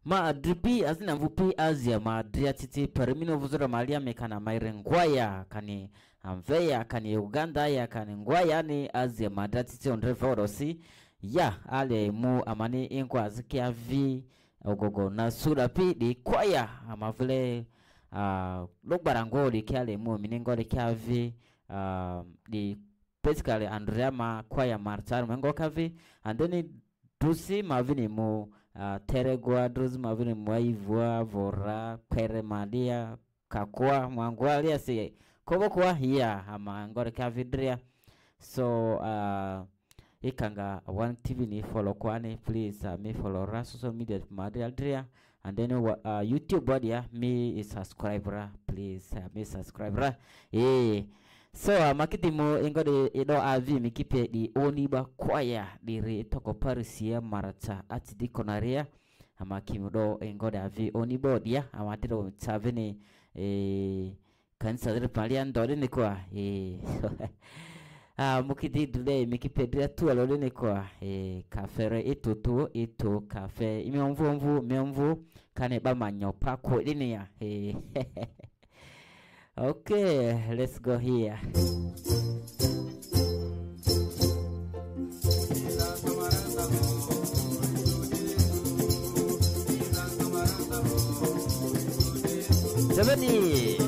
Ma dripi azina vupi azia ma driatiti perimino vuzura malia mekana mairengwaya kani amveya kani Uganda ya kani ngwaya ni azia ma driatiti ondrevorosi ya ale mu amani inkwa zikia vi ogogo na sura pi di kwaya amavile lokbarango di kiale mu miningo di kia vi di basically Andrea ma kwaya martar mengo kavi and then dusi mavini mu teregwa druzi mavini mwaivua vora kwere madia kakua mwangwalia si kobo kwa hiya ama ngore kavidria so ikanga one TV ni follow kwani please me follow ra social media madia dria and then YouTube body me is subscriber please me subscriber so makiti mo ingode ido avi mikipe di oniba kwaya di toko parisia marata ati di konaria amakimudo ingode avi onibo dia amatiro taveni kanisa dire palian dole ni kwa mukiti dule mikipe dia tu alole ni kwa kafere ito kafe imemvu kane ba manyopa ko dinia Okay, let's go here. Seventy.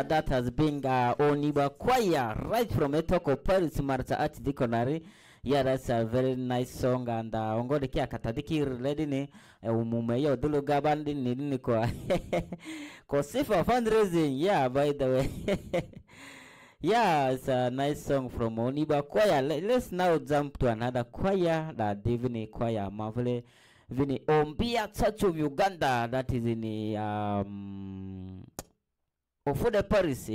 That has been Oniba Choir right from Etoko Paris Marta Archdiconary. Yeah, that's a very nice song, and ongode kia katadiki lady ni umume yo dulu gabandi ni kwa for fundraising. Yeah, by the way. Yeah, it's a nice song from Oniba Choir. Let's now jump to another choir, the Divine Choir Mavle Vini Ombia Church of Uganda. That is in the for the Paris,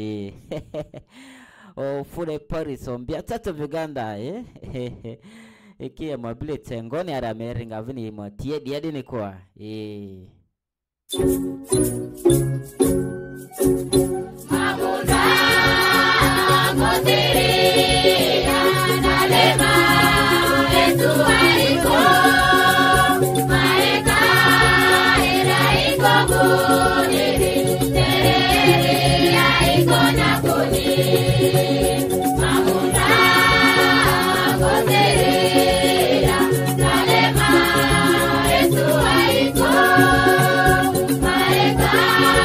for the Paris, on Church of Uganda, Eke mobile tengoni ara meringa vini mo tie dia dini kwa. Mabuda motiri analema etuaiko maeka iraiko buniri tereri aiko nakuni. Mabuda motiri analema etuaiko maeka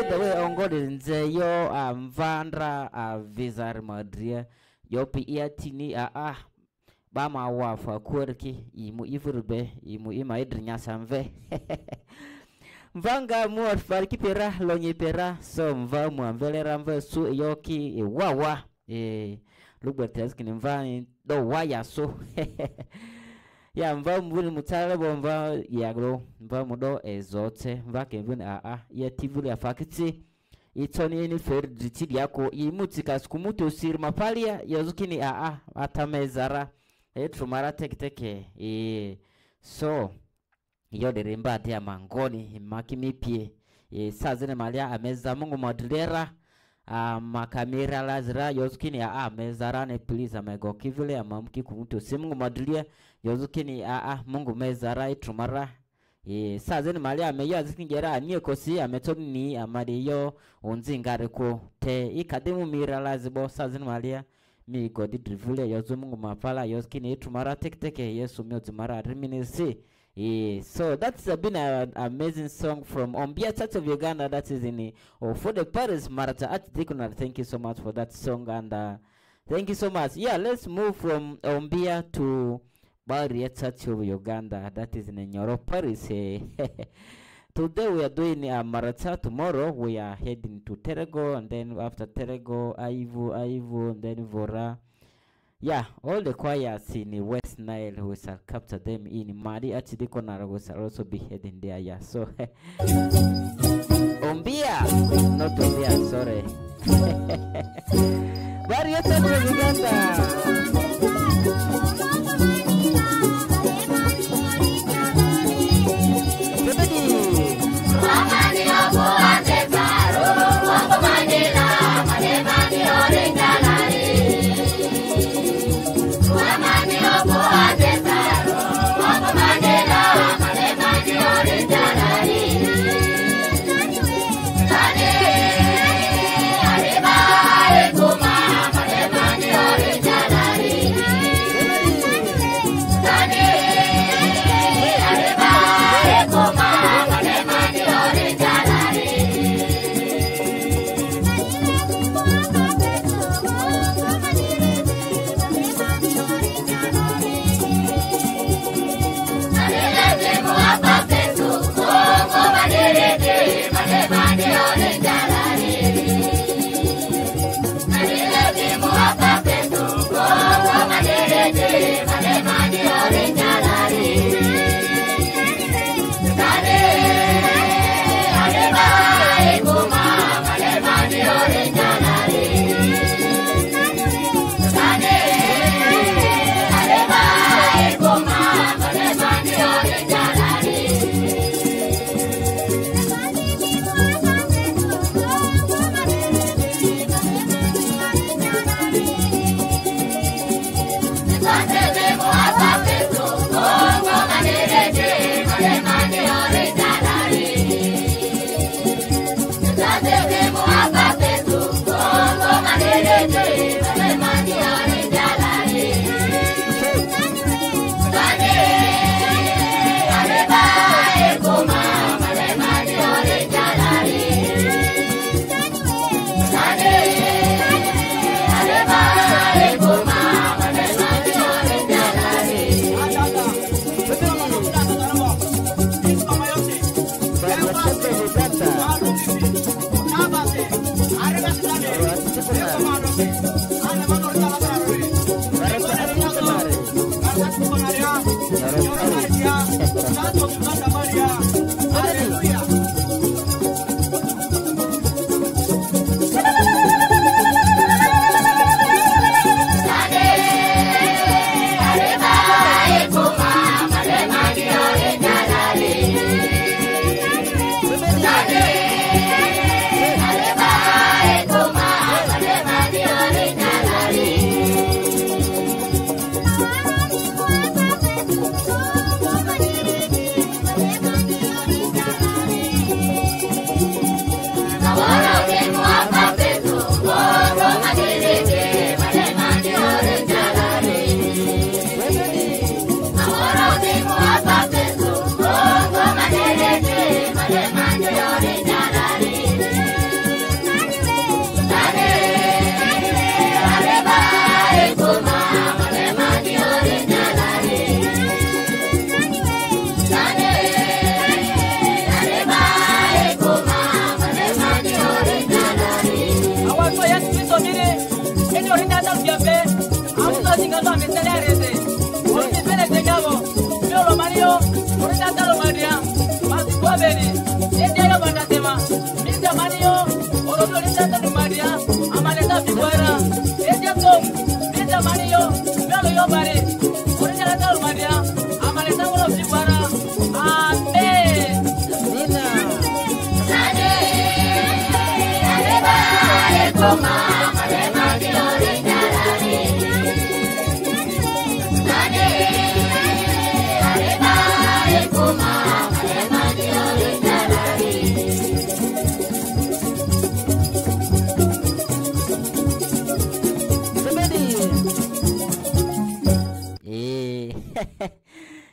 the way ongode nze yo mvandra vizar madria yo pi iatini ba ma wafa kwerki imu ivurbe imu ima idrinya samve mvanga muar farki pera lonye pera so mva muamvelera mva su yoki wawa lugbertes kini mva do waya so ya mva mbuni mutale bomba yagro mva mudo ezote mva kevin ya tivuli afakiti itoni ni ferditi yako imutika skumuto sir mapalia yazukini atamezara trumara tekiteke so yo deremba dia mangoni makimipie sazene malia ameza Mungu modulera makamera lazira yozukini amezara ne please amego kivile amamki kumuto si Mungu modulia yozukini Mungu mezara trumara sazene malia ameyo azikingera niye kosi ametoni amade yo unzingare ko te ikademu mira lazibo sazene malia mi godi drivule yozu Mungu mapala yozukini trumara tekiteke Yesu miozimara riminisi. So that's been an amazing song from Ombia Church of Uganda. That is in for the Paris Marata Archdeaconry. Thank you so much for that song and thank you so much. Yeah, let's move from Ombia to Baria Church of Uganda. That is in Nyoro Paris. Today we are doing Marata. Tomorrow we are heading to Terego, and then after Terego, Aivu, and then Vora. Yeah, all the choirs in West Nile, we shall capture them in Madi Archdeaconry. We shall also be heading there. Yeah, so Ombia, not Ombia, sorry. Baria Church of Uganda. Come on,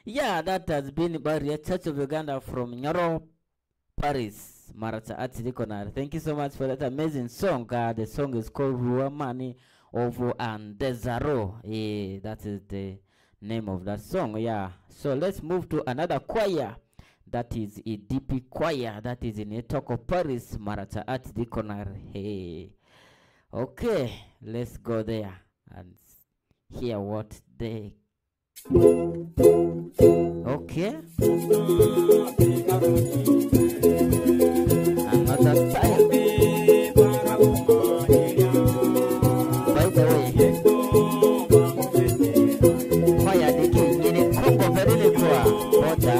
Yeah, that has been Barrier Church of Uganda from Nyoro, Paris, Marata Atilikonari. Thank you so much for that amazing song. The song is called Ruamani of Andezaro. That is the name of that song. Yeah. So let's move to another choir. That is a DP choir. That is in Etoko, Paris, Marata Atilikonari. Hey. Okay, let's go there and hear what they. Okay. Another style. By the way, choir the king in a Congo very little water.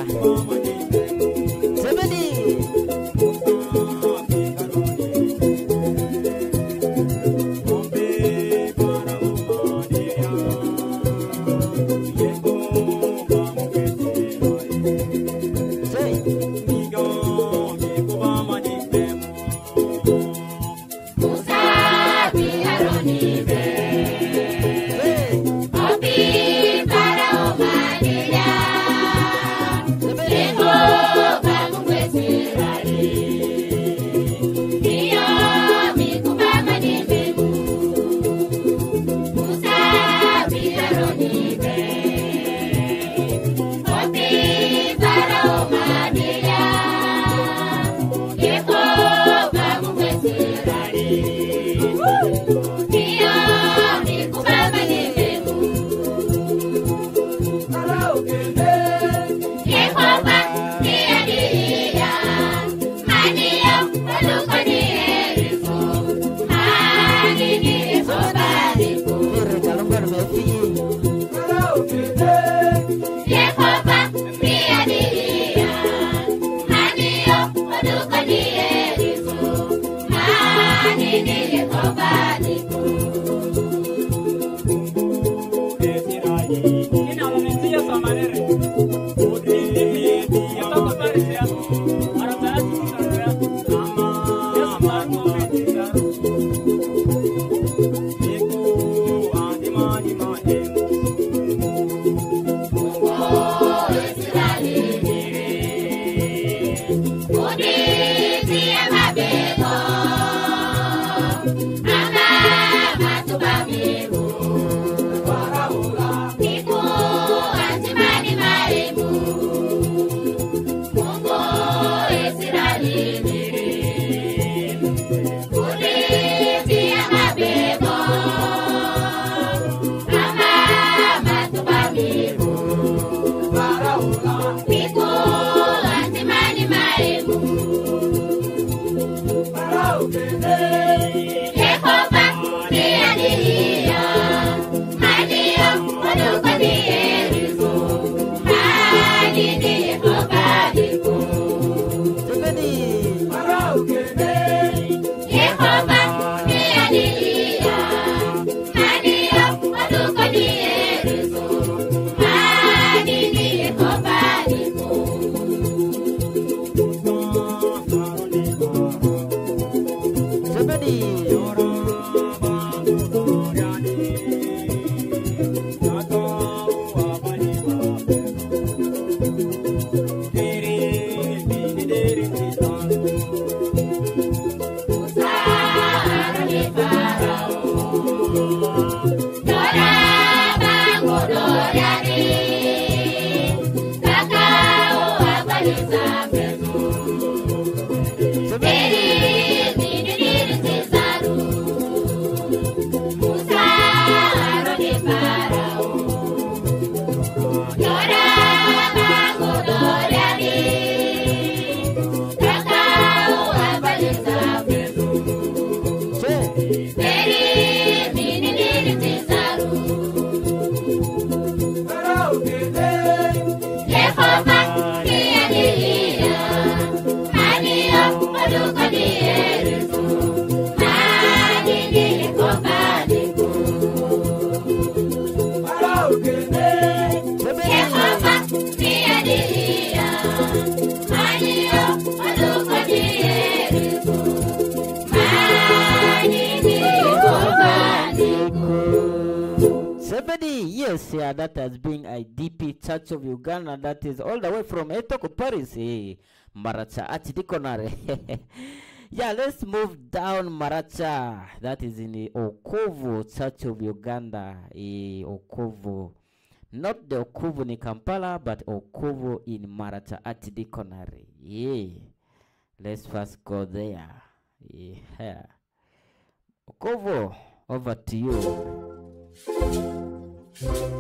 70. Paris here, that has been IDP Church of Uganda, that is all the way from Etoko, Paris. Maracha Archdiconary. Yeah, let's move down Maracha. That is in the Okovo Church of Uganda. Okovo. Not the Okovo in Kampala, but Okovo in Maracha Archdiconary. Yeah. Let's first go there. Yeah. Okovo, over to you. Come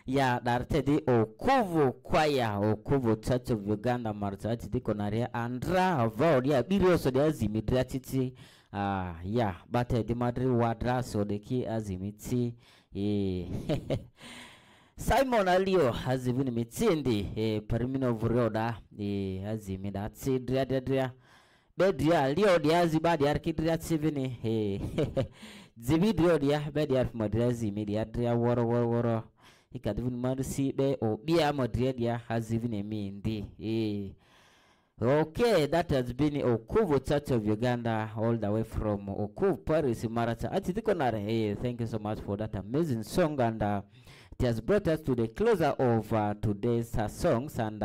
Ya dartedi Okuvu Kwaya Okuvu Church of Uganda Marzati dikonaria andra voria birioso de azimidratiti ya bate di madri wadra so de ki azimiti Simon Alio hazivini mitindi parimino vuroda azimidati dria bedria Alio di azibadi arkidria tivini zibidrio dia bedi arfmadri media dria woro ikadivin marusi be obia madria dia hazivini mindi Okay, that has been Okuvu Church of Uganda, all the way from Okuvu, Paris, Marata. Hey, thank you so much for that amazing song, and it has brought us to the closer of today's songs, and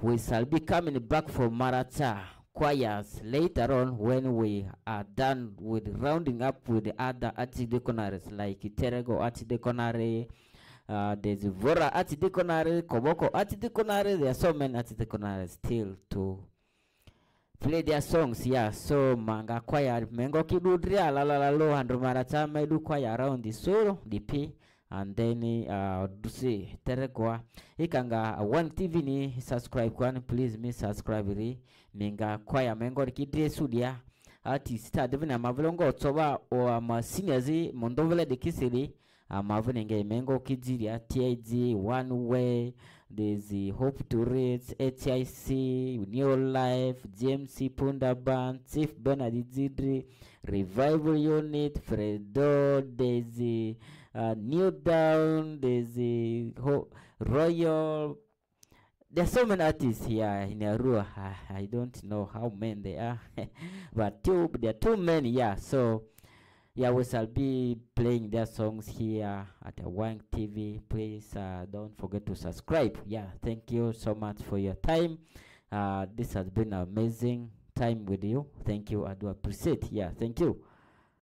we shall be coming back for Marata choirs later on when we are done with rounding up with the other archdeaconaries like Terego Archdeaconary. There's Vora Archdeaconary, Koboko Archdeaconary. There are so many archdeaconaries still to play their songs. Yeah, so manga choir mengo kidudria la lo and Marata medu choir around the solo DP and then dusi teregwa ikanga one TV ni subscribe kwani please me subscribe ri minga choir mengo kidre sudia artist adivina mavlongo toba o ma seniors mondovele de kisiri Mavuninge Mengo Kidziria, TID, One Way, there's the Hope to Reach, HIC, New Life, GMC Punda Band, Chief Bernard Zidri, Revival Unit, Fredo, there's the New Down, there's the Royal. There's so many artists here in Arua. I don't know how many they are, but there are too many, yeah, so. Yeah, we shall be playing their songs here at Wang TV. Please don't forget to subscribe. Yeah, thank you so much for your time. This has been an amazing time with you. Thank you. I do appreciate. Yeah, thank you.